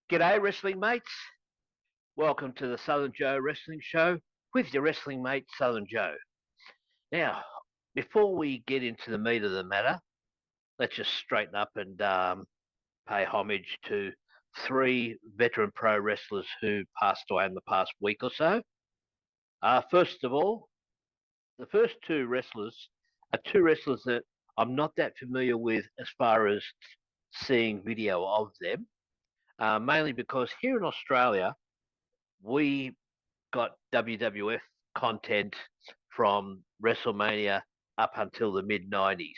G'day, wrestling mates. Welcome to the Southern Joe Wrestling Show with your wrestling mate, Southern Joe. Now, before we get into the meat of the matter, let's just straighten up and pay homage to three veteran pro wrestlers who passed away in the past week or so. First of all, the first two wrestlers are two wrestlers that I'm not that familiar with as far as seeing video of them, mainly because here in Australia, we got WWF content from WrestleMania up until the mid 90s.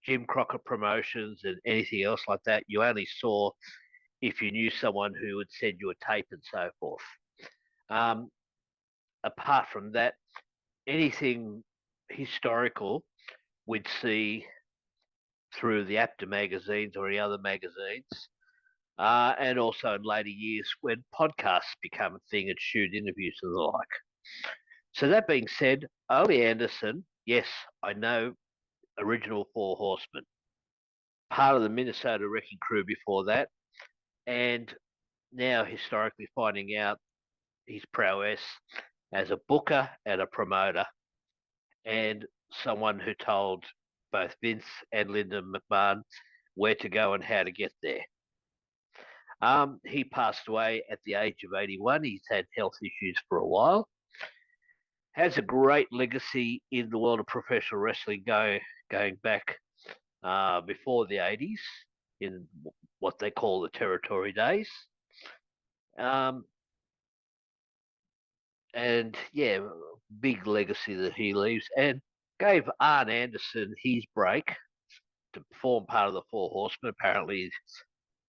Jim Crockett Promotions and anything else like that, you only saw if you knew someone who would send you a tape and so forth. Um, Apart from that, anything historical we'd see through the APTA magazines or any other magazines. And also in later years when podcasts become a thing and shoot interviews and the like. So that being said, Ole Anderson, yes, I know original Four Horsemen, part of the Minnesota Wrecking Crew before that, and now historically finding out his prowess as a booker and a promoter, and someone who told both Vince and Linda McMahon where to go and how to get there. He passed away at the age of 81. He's had health issues for a while. Has a great legacy in the world of professional wrestling going back before the 80s in what they call the territory days. And yeah, big legacy that he leaves, and gave Arn Anderson his break to form part of the Four Horsemen. Apparently,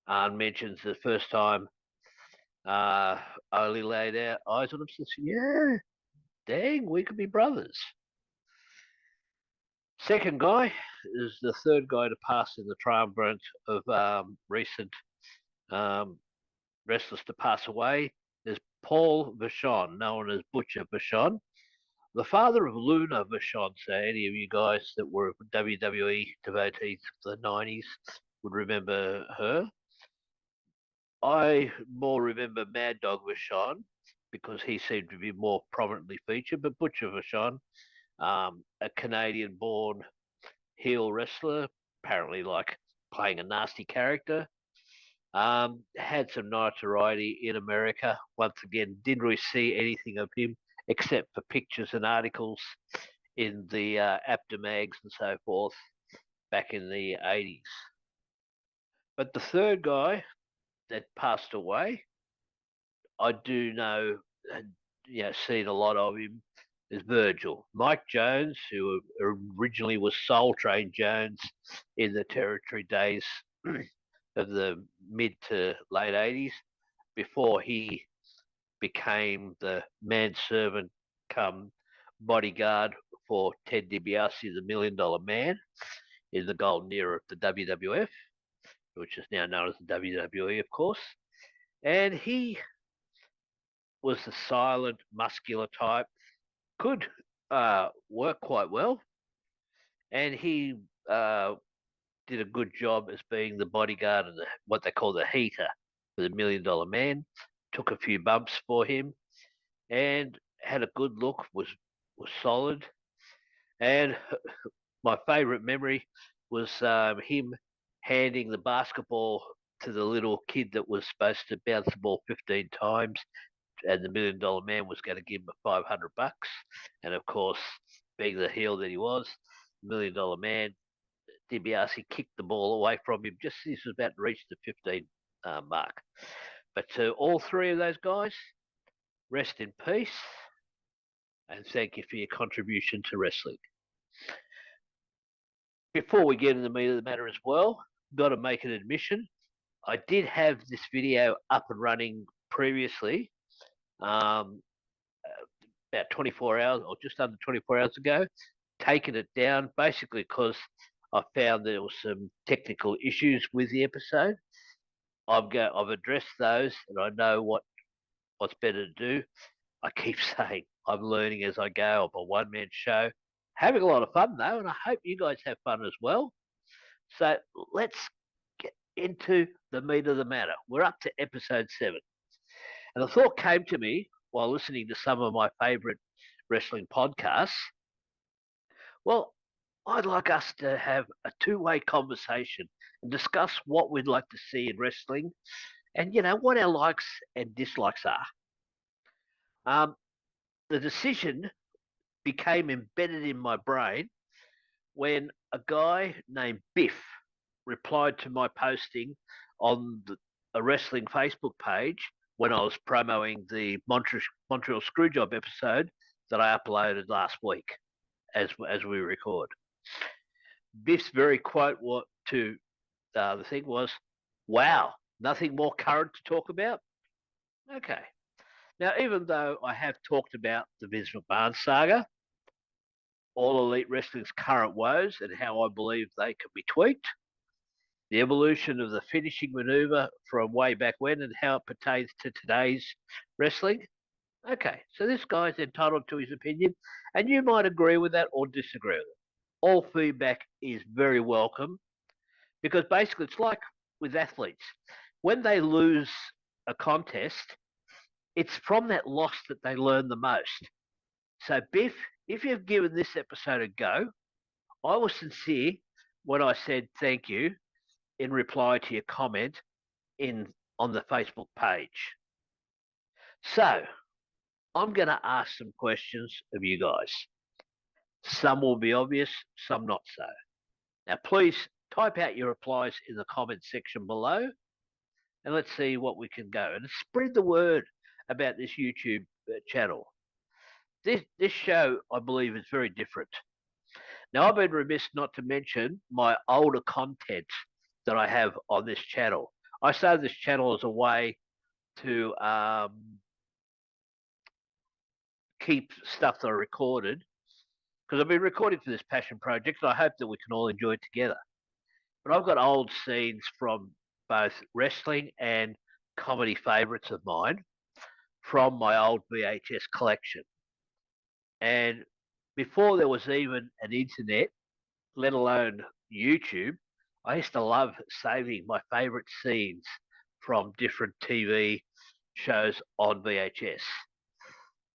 Arn mentions the first time Ole laid out eyes on him, says, "Yeah, dang, we could be brothers." Second guy is the third guy to pass in the triumvirate of recent wrestlers to pass away. Is Paul Vachon, known as Butcher Vachon, the father of Luna Vachon. So any of you guys that were WWE devotees of the 90s would remember her. I more remember Mad Dog Vachon because he seemed to be more prominently featured, but Butcher Vachon, a Canadian-born heel wrestler, apparently like playing a nasty character. Had some notoriety in America. Once again, didn't really see anything of him except for pictures and articles in the APTA mags and so forth back in the 80s. But the third guy that passed away, I do know, seen a lot of him, is Virgil. Mike Jones, who originally was Soul Train Jones in the territory days of the mid to late 80s, before he became the manservant come bodyguard for Ted DiBiase, the $1 Million Man, in the golden era of the WWF, which is now known as the WWE, of course. And he was the silent, muscular type, could work quite well, and he did a good job as being the bodyguard of what they call the heater for the $1 Million Man. Took a few bumps for him, and had a good look. Was solid, and my favourite memory was him handing the basketball to the little kid that was supposed to bounce the ball 15 times, and the $1 Million Man was going to give him $500. And of course, being the heel that he was, $1 Million Man, DiBiase kicked the ball away from him just as he was about to reach the 15 mark. But to all three of those guys, rest in peace, and thank you for your contribution to wrestling. Before we get into the meat of the matter as well, got to make an admission. I did have this video up and running previously, about 24 hours or just under 24 hours ago, taken it down basically because I found there were some technical issues with the episode. I've addressed those, and I know what's better to do. I keep saying I'm learning as I go. I'm a one-man show, having a lot of fun though, and I hope you guys have fun as well. So let's get into the meat of the matter. We're up to episode 7. And the thought came to me while listening to some of my favorite wrestling podcasts. Well, I'd like us to have a two-way conversation and discuss what we'd like to see in wrestling and, what our likes and dislikes are. The decision became embedded in my brain when a guy named Biff replied to my posting on a wrestling Facebook page when I was promoting the Montreal Screwjob episode that I uploaded last week as we record. Biff's very quote to the thing was, "Wow, nothing more current to talk about?" Okay. Now, even though I have talked about the Vince McMahon saga, All Elite Wrestling's current woes and how I believe they can be tweaked, the evolution of the finishing maneuver from way back when and how it pertains to today's wrestling. Okay, so this guy's entitled to his opinion, and you might agree with that or disagree with it. All feedback is very welcome because basically it's like with athletes. When they lose a contest, it's from that loss that they learn the most. So, Biff, if you've given this episode a go, I was sincere when I said thank you in reply to your comment on the Facebook page. So, I'm going to ask some questions of you guys. Some will be obvious, some not so. Now, please type out your replies in the comment section below, and let's see what we can go. And spread the word about this YouTube channel. This show, I believe, is very different. Now, I've been remiss not to mention my older content that I have on this channel. I started this channel as a way to keep stuff that I recorded, because I've been recording for this passion project, and I hope that we can all enjoy it together. But I've got old scenes from both wrestling and comedy favourites of mine from my old VHS collection. And before there was even an internet, let alone YouTube, I used to love saving my favourite scenes from different TV shows on VHS.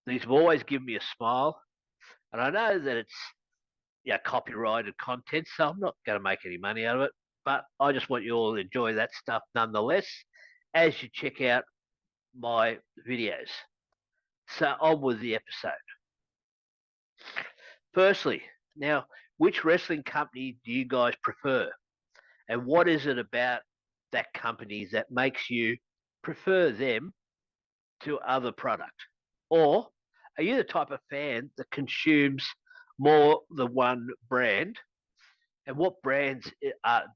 These have always given me a smile, and I know that it's copyrighted content, so I'm not going to make any money out of it, but I just want you all to enjoy that stuff nonetheless as you check out my videos. So on with the episode. Firstly, now, which wrestling company do you guys prefer? And what is it about that company that makes you prefer them to other product? Or are you the type of fan that consumes more than one brand? And what brands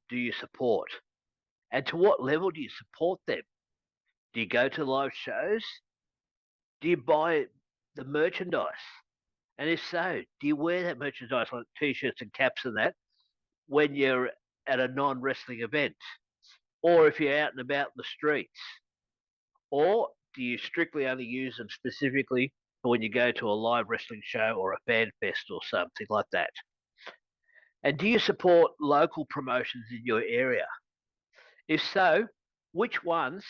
do you support? And to what level do you support them? Do you go to live shows? Do you buy the merchandise? And if so, do you wear that merchandise like t-shirts and caps and that when you're at a non-wrestling event? Or if you're out and about in the streets? Or do you strictly only use them specifically for when you go to a live wrestling show or a fan fest or something like that? And do you support local promotions in your area? If so, which ones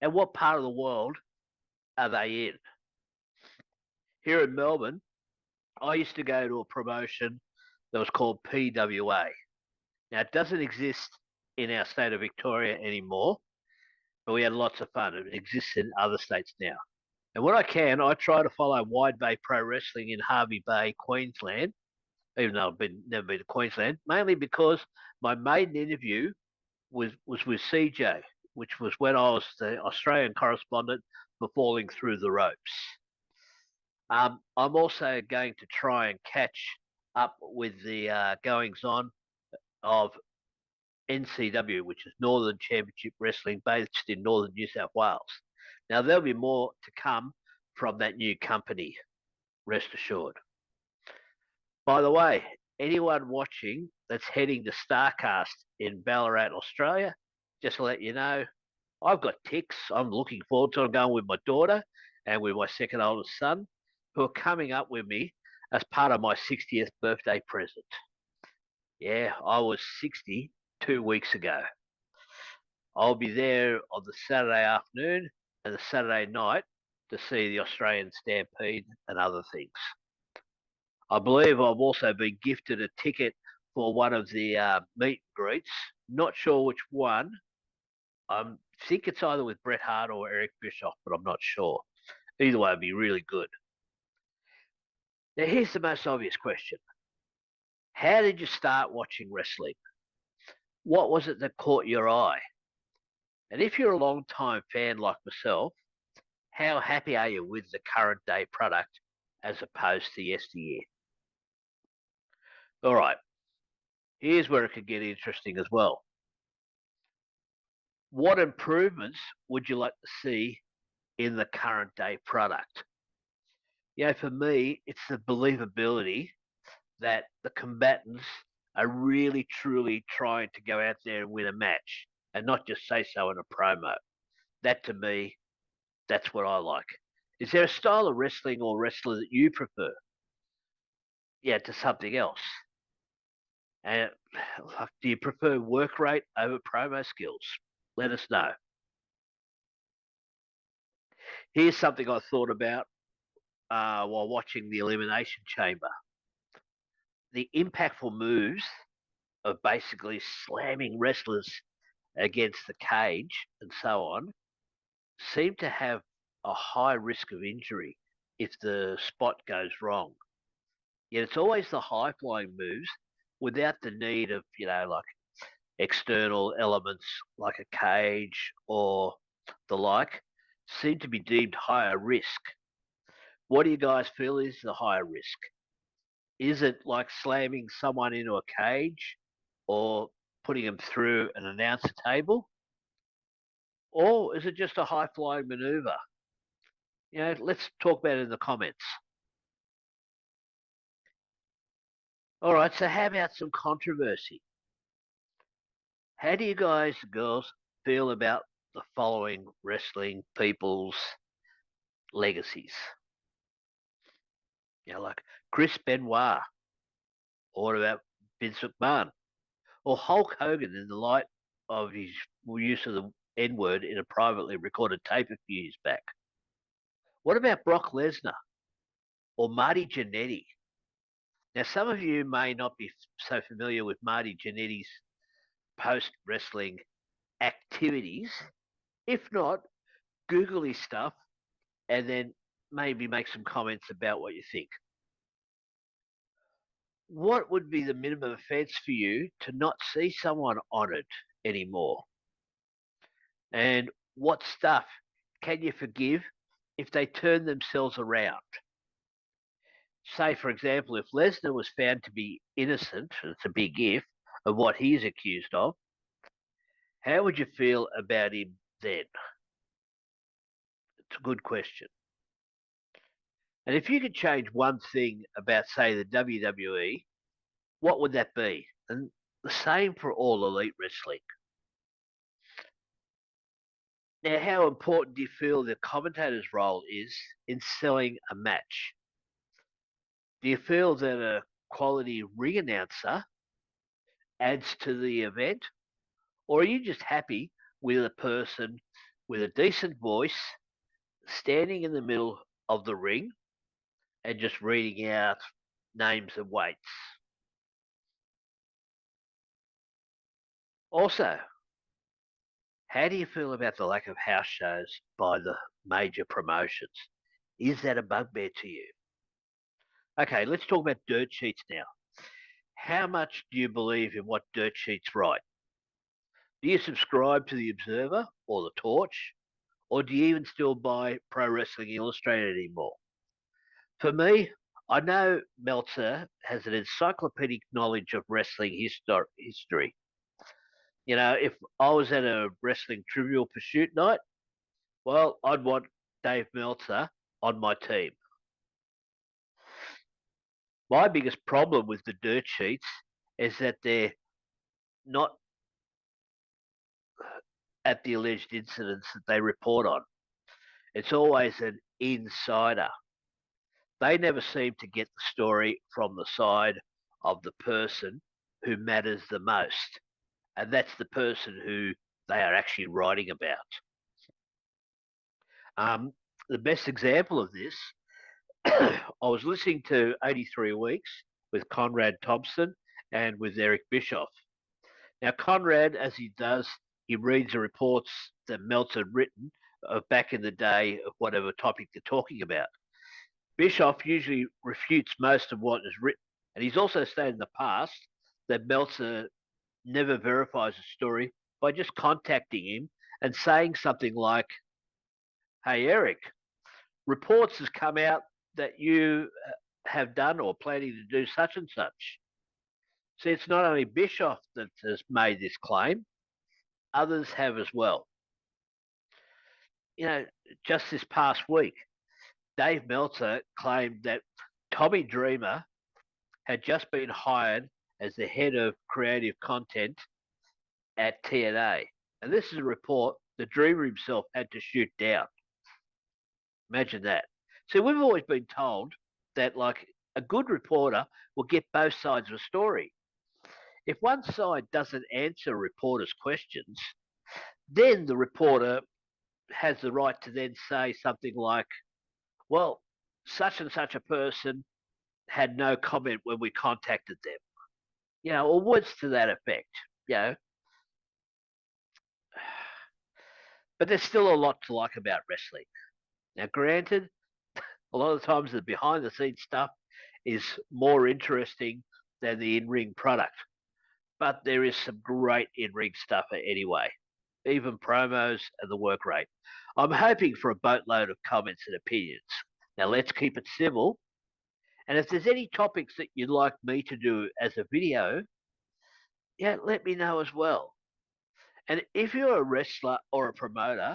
and what part of the world are they in? Here in Melbourne, I used to go to a promotion that was called PWA. Now, it doesn't exist in our state of Victoria anymore, but we had lots of fun. It exists in other states now. And when I can, I try to follow Wide Bay Pro Wrestling in Hervey Bay, Queensland, even though I've never been to Queensland, mainly because my maiden interview was with CJ, which was when I was the Australian correspondent for Falling Through the Ropes. I'm also going to try and catch up with the goings-on of NCW, which is Northern Championship Wrestling, based in Northern New South Wales. Now, there'll be more to come from that new company, rest assured. By the way, anyone watching that's heading to StarCast in Ballarat, Australia, just to let you know, I've got ticks. I'm looking forward to it. I'm going with my daughter and with my second oldest son, who are coming up with me as part of my 60th birthday present. Yeah, I was 60 2 weeks ago. I'll be there on the Saturday afternoon and the Saturday night to see the Australian Stampede and other things. I believe I've also been gifted a ticket for one of the meet and greets. Not sure which one. I think it's either with Bret Hart or Eric Bischoff, but I'm not sure. Either way, it'd be really good. Now, here's the most obvious question. How did you start watching wrestling? What was it that caught your eye? And if you're a long-time fan like myself, how happy are you with the current day product as opposed to yesteryear? All right, here's where it could get interesting as well. What improvements would you like to see in the current day product? For me, it's the believability that the combatants are really, truly trying to go out there and win a match and not just say so in a promo. That to me, that's what I like. Is there a style of wrestling or wrestler that you prefer? To something else. And do you prefer work rate over promo skills? Let us know. Here's something I thought about while watching the Elimination Chamber. The impactful moves of basically slamming wrestlers against the cage and so on seem to have a high risk of injury if the spot goes wrong. Yet it's always the high flying moves without the need of, like external elements like a cage or the like, seem to be deemed higher risk. What do you guys feel is the higher risk? Is it like slamming someone into a cage or putting them through an announcer table? Or is it just a high flying maneuver? Let's talk about it in the comments. All right, so how about some controversy? How do you guys, girls, feel about the following wrestling people's legacies? Like Chris Benoit, or what about Vince McMahon, or Hulk Hogan in the light of his use of the N word in a privately recorded tape a few years back? What about Brock Lesnar or Marty Jannetty? Now, some of you may not be so familiar with Marty Jannetty's post wrestling activities. If not, Google his stuff and then maybe make some comments about what you think. What would be the minimum offence for you to not see someone honoured anymore? And what stuff can you forgive if they turn themselves around? Say, for example, if Lesnar was found to be innocent, and it's a big if, of what he's accused of, how would you feel about him then? It's a good question. And if you could change one thing about, say, the WWE, what would that be? And the same for all elite wrestling. Now, how important do you feel the commentator's role is in selling a match? Do you feel that a quality ring announcer adds to the event? Or are you just happy with a person with a decent voice standing in the middle of the ring and just reading out names and weights? Also, how do you feel about the lack of house shows by the major promotions? Is that a bugbear to you? Okay, let's talk about dirt sheets now. How much do you believe in what dirt sheets write? Do you subscribe to the Observer or the Torch? Or do you even still buy Pro Wrestling Illustrated anymore? For me, I know Meltzer has an encyclopedic knowledge of wrestling history. If I was at a wrestling Trivial Pursuit night, well, I'd want Dave Meltzer on my team. My biggest problem with the dirt sheets is that they're not at the alleged incidents that they report on. It's always an insider. They never seem to get the story from the side of the person who matters the most. And that's the person who they are actually writing about. The best example of this, I was listening to 83 Weeks with Conrad Thompson and with Eric Bischoff. Now, Conrad, as he does, he reads the reports that Meltzer had written back in the day of whatever topic they're talking about. Bischoff usually refutes most of what is written, and he's also stated in the past that Meltzer never verifies a story by just contacting him and saying something like, "Hey, Eric, reports has come out that you have done or planning to do such and such." See, it's not only Bischoff that has made this claim, others have as well. Just this past week, Dave Meltzer claimed that Tommy Dreamer had just been hired as the head of creative content at TNA. And this is a report that Dreamer himself had to shoot down. Imagine that. See, we've always been told that, like, a good reporter will get both sides of a story. If one side doesn't answer a reporter's questions, then the reporter has the right to then say something like, well, such and such a person had no comment when we contacted them, or words to that effect. But there's still a lot to like about wrestling. Now, granted, a lot of the times the behind the scenes stuff is more interesting than the in-ring product. But there is some great in-ring stuff anyway, even promos and the work rate. I'm hoping for a boatload of comments and opinions. Now, let's keep it civil. And if there's any topics that you'd like me to do as a video, let me know as well. And if you're a wrestler or a promoter